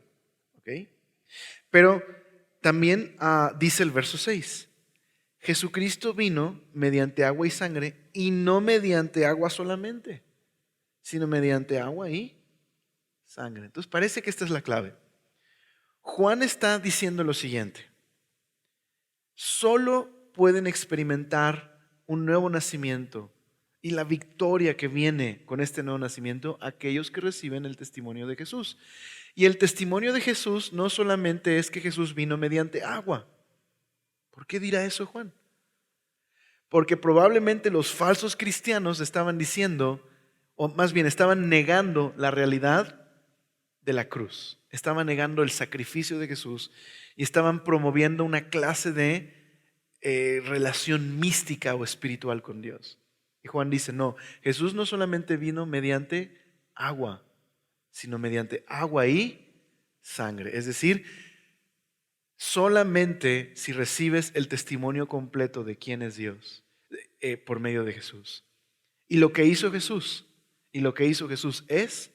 ¿Ok? Pero también dice el verso 6. Jesucristo vino mediante agua y sangre, y no mediante agua solamente, sino mediante agua y sangre. Entonces parece que esta es la clave. Juan está diciendo lo siguiente: solo pueden experimentar un nuevo nacimiento y la victoria que viene con este nuevo nacimiento aquellos que reciben el testimonio de Jesús. Y el testimonio de Jesús no solamente es que Jesús vino mediante agua. ¿Por qué dirá eso Juan? Porque probablemente los falsos cristianos estaban diciendo, o más bien estaban negando la realidad de la cruz. Estaban negando el sacrificio de Jesús y estaban promoviendo una clase de relación mística o espiritual con Dios. Y Juan dice, no, Jesús no solamente vino mediante agua, sino mediante agua y sangre. Es decir, solamente si recibes el testimonio completo de quién es Dios por medio de Jesús. Y lo que hizo Jesús, es,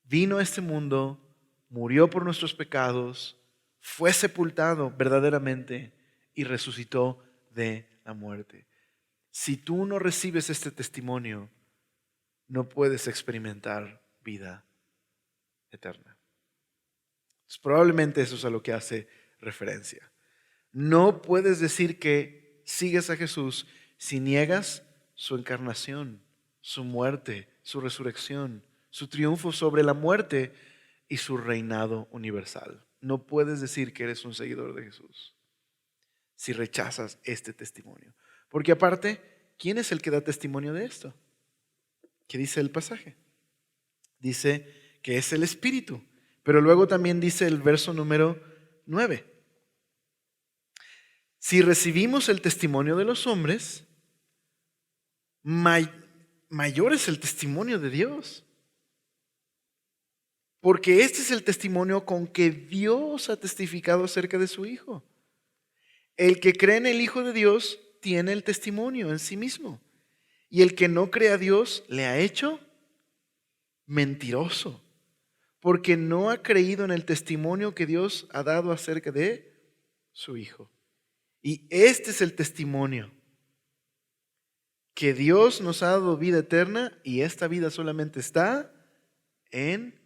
vino a este mundo, murió por nuestros pecados, fue sepultado verdaderamente y resucitó de la muerte. Si tú no recibes este testimonio, no puedes experimentar vida eterna. Pues probablemente eso es a lo que hace referencia. No puedes decir que sigues a Jesús si niegas su encarnación, su muerte, su resurrección, su triunfo sobre la muerte y su reinado universal. No puedes decir que eres un seguidor de Jesús si rechazas este testimonio. Porque aparte, ¿quién es el que da testimonio de esto? ¿Qué dice el pasaje? Dice que es el Espíritu, pero luego también dice el verso número 9. Si recibimos el testimonio de los hombres, mayor es el testimonio de Dios. Porque este es el testimonio con que Dios ha testificado acerca de su Hijo. El que cree en el Hijo de Dios tiene el testimonio en sí mismo. Y el que no cree a Dios le ha hecho mentiroso, porque no ha creído en el testimonio que Dios ha dado acerca de su Hijo. Y este es el testimonio, que Dios nos ha dado vida eterna y esta vida solamente está en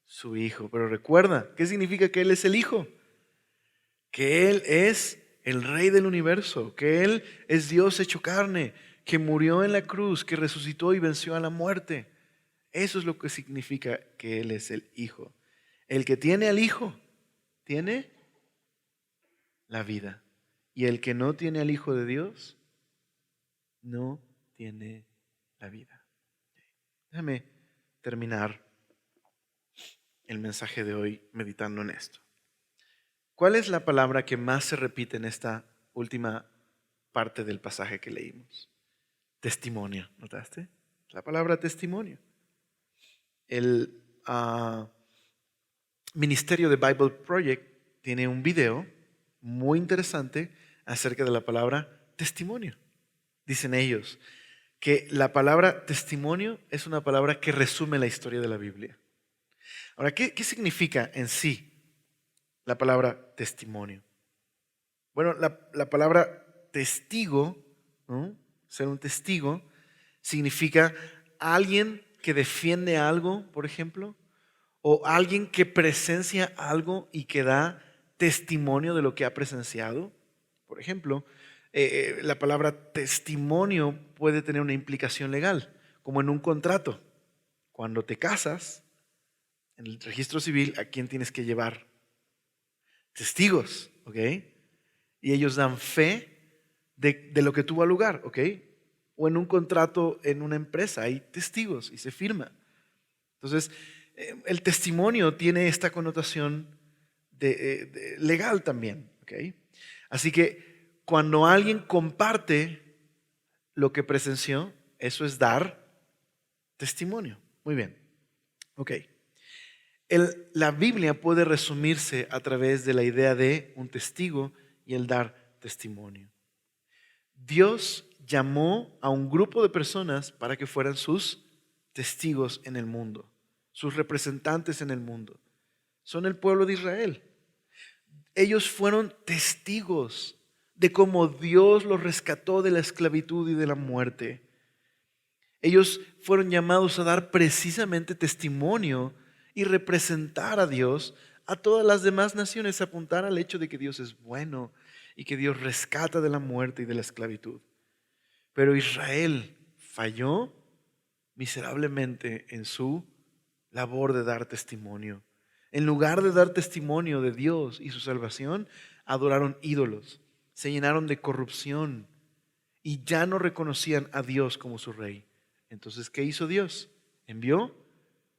su Hijo. Pero recuerda, ¿qué significa que Él es el Hijo? Que Él es el Rey del universo, que Él es Dios hecho carne, que murió en la cruz, que resucitó y venció a la muerte. Eso es lo que significa que Él es el Hijo. El que tiene al Hijo, tiene la vida. Y el que no tiene al Hijo de Dios, no tiene la vida. Déjame terminar el mensaje de hoy meditando en esto. ¿Cuál es la palabra que más se repite en esta última parte del pasaje que leímos? Testimonio, ¿notaste? La palabra testimonio. El ministerio de Bible Project tiene un video muy interesante acerca de la palabra testimonio. Dicen ellos que la palabra testimonio es una palabra que resume la historia de la Biblia. Ahora, ¿qué significa en sí la palabra testimonio? Bueno, la palabra testigo, ¿no? Ser un testigo, significa alguien que defiende algo, por ejemplo, o alguien que presencia algo y que da testimonio de lo que ha presenciado. Por ejemplo, la palabra testimonio puede tener una implicación legal, como en un contrato. Cuando te casas, en el registro civil, ¿a quién tienes que llevar? Testigos, ¿ok? Y ellos dan fe de lo que tuvo lugar, ¿ok? O en un contrato en una empresa hay testigos y se firma. Entonces, el testimonio tiene esta connotación legal también, ¿ok? Así que cuando alguien comparte lo que presenció, eso es dar testimonio. Muy bien, ok. La Biblia puede resumirse a través de la idea de un testigo y el dar testimonio. Dios llamó a un grupo de personas para que fueran sus testigos en el mundo, sus representantes en el mundo. Son el pueblo de Israel. Ellos fueron testigos de cómo Dios los rescató de la esclavitud y de la muerte. Ellos fueron llamados a dar precisamente testimonio y representar a Dios a todas las demás naciones, apuntar al hecho de que Dios es bueno y que Dios rescata de la muerte y de la esclavitud. Pero Israel falló miserablemente en su labor de dar testimonio. En lugar de dar testimonio de Dios y su salvación, adoraron ídolos, se llenaron de corrupción y ya no reconocían a Dios como su rey. Entonces, ¿qué hizo Dios? Envió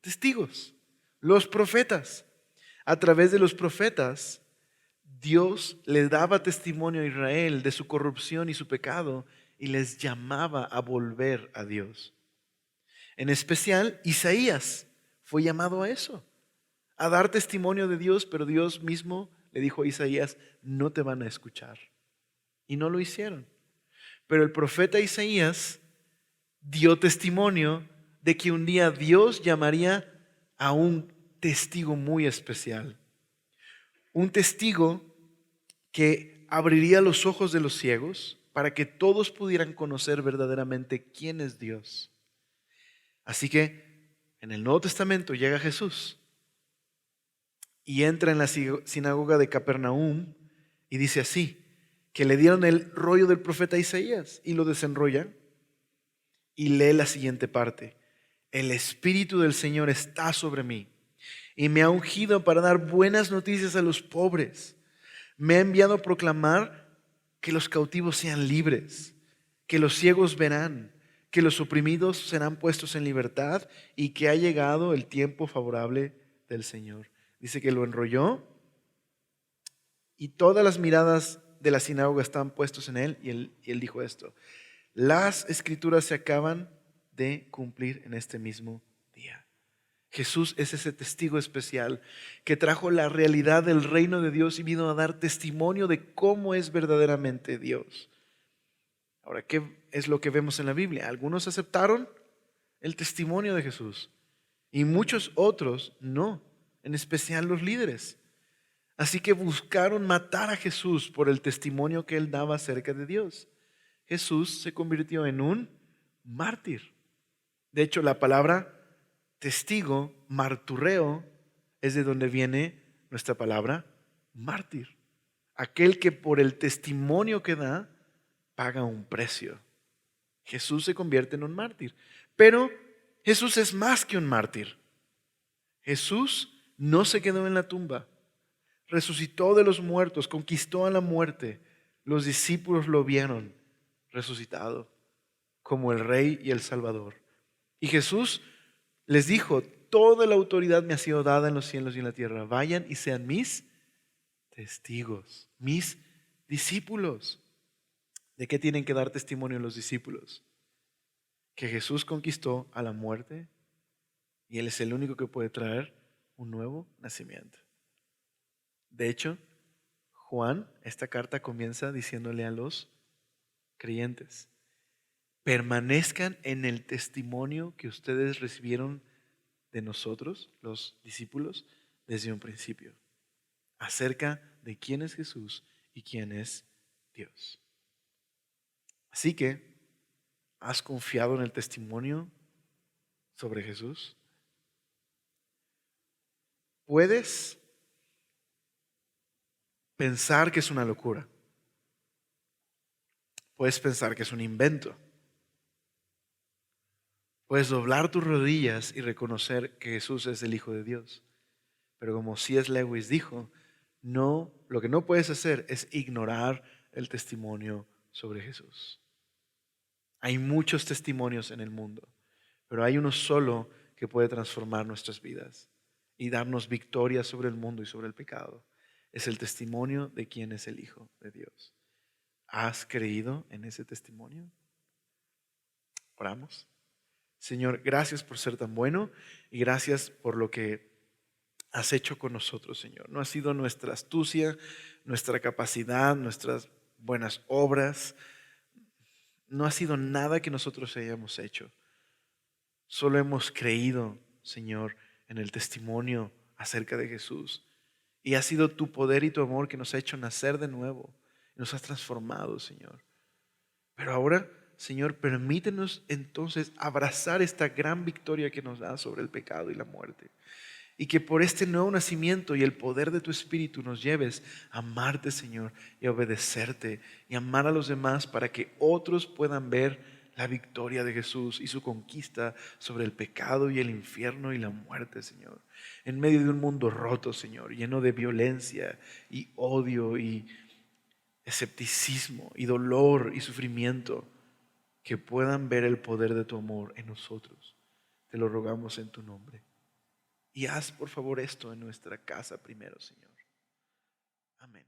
testigos, los profetas. A través de los profetas, Dios le daba testimonio a Israel de su corrupción y su pecado y les llamaba a volver a Dios. En especial, Isaías fue llamado a eso, a dar testimonio de Dios, pero Dios mismo le dijo a Isaías, no te van a escuchar. Y no lo hicieron. Pero el profeta Isaías dio testimonio de que un día Dios llamaría a un testigo muy especial. Un testigo que abriría los ojos de los ciegos para que todos pudieran conocer verdaderamente quién es Dios. Así que en el Nuevo Testamento llega Jesús y entra en la sinagoga de Capernaum y dice así, que le dieron el rollo del profeta Isaías y lo desenrolla y lee la siguiente parte. El Espíritu del Señor está sobre mí y me ha ungido para dar buenas noticias a los pobres. Me ha enviado a proclamar que los cautivos sean libres, que los ciegos verán, que los oprimidos serán puestos en libertad y que ha llegado el tiempo favorable del Señor. Dice que lo enrolló y todas las miradas de la sinagoga estaban puestos en él y él dijo esto. Las escrituras se acaban de cumplir en este mismo día. Jesús es ese testigo especial que trajo la realidad del reino de Dios y vino a dar testimonio de cómo es verdaderamente Dios. Ahora, ¿qué es lo que vemos en la Biblia? Algunos aceptaron el testimonio de Jesús y muchos otros no, en especial los líderes. Así que buscaron matar a Jesús por el testimonio que él daba acerca de Dios. Jesús se convirtió en un mártir. De hecho, la palabra testigo, martureo, es de donde viene nuestra palabra mártir. Aquel que por el testimonio que da, paga un precio. Jesús se convierte en un mártir. Pero Jesús es más que un mártir. Jesús no se quedó en la tumba. Resucitó de los muertos, conquistó a la muerte. Los discípulos lo vieron resucitado como el Rey y el Salvador. Y Jesús les dijo, toda la autoridad me ha sido dada en los cielos y en la tierra. Vayan y sean mis testigos, mis discípulos. ¿De qué tienen que dar testimonio los discípulos? Que Jesús conquistó a la muerte y Él es el único que puede traer un nuevo nacimiento. De hecho, Juan, esta carta comienza diciéndole a los creyentes, permanezcan en el testimonio que ustedes recibieron de nosotros, los discípulos, desde un principio, acerca de quién es Jesús y quién es Dios. Así que, ¿has confiado en el testimonio sobre Jesús? Puedes pensar que es una locura. Puedes pensar que es un invento. Puedes doblar tus rodillas y reconocer que Jesús es el Hijo de Dios. Pero como C.S. Lewis dijo, no, lo que no puedes hacer es ignorar el testimonio sobre Jesús. Hay muchos testimonios en el mundo, pero hay uno solo que puede transformar nuestras vidas y darnos victoria sobre el mundo y sobre el pecado. Es el testimonio de quién es el Hijo de Dios. ¿Has creído en ese testimonio? Oramos. Señor, gracias por ser tan bueno y gracias por lo que has hecho con nosotros, Señor. No ha sido nuestra astucia, nuestra capacidad, nuestras buenas obras. No ha sido nada que nosotros hayamos hecho. Solo hemos creído, Señor, en el testimonio acerca de Jesús. Y ha sido tu poder y tu amor que nos ha hecho nacer de nuevo. Nos has transformado, Señor. Pero ahora, Señor, permítenos entonces abrazar esta gran victoria que nos da sobre el pecado y la muerte. Y que por este nuevo nacimiento y el poder de tu Espíritu nos lleves a amarte, Señor, y a obedecerte y amar a los demás para que otros puedan ver la victoria de Jesús y su conquista sobre el pecado y el infierno y la muerte, Señor. En medio de un mundo roto, Señor, lleno de violencia y odio y escepticismo y dolor y sufrimiento, que puedan ver el poder de tu amor en nosotros. Te lo rogamos en tu nombre. Y haz por favor esto en nuestra casa primero, Señor. Amén.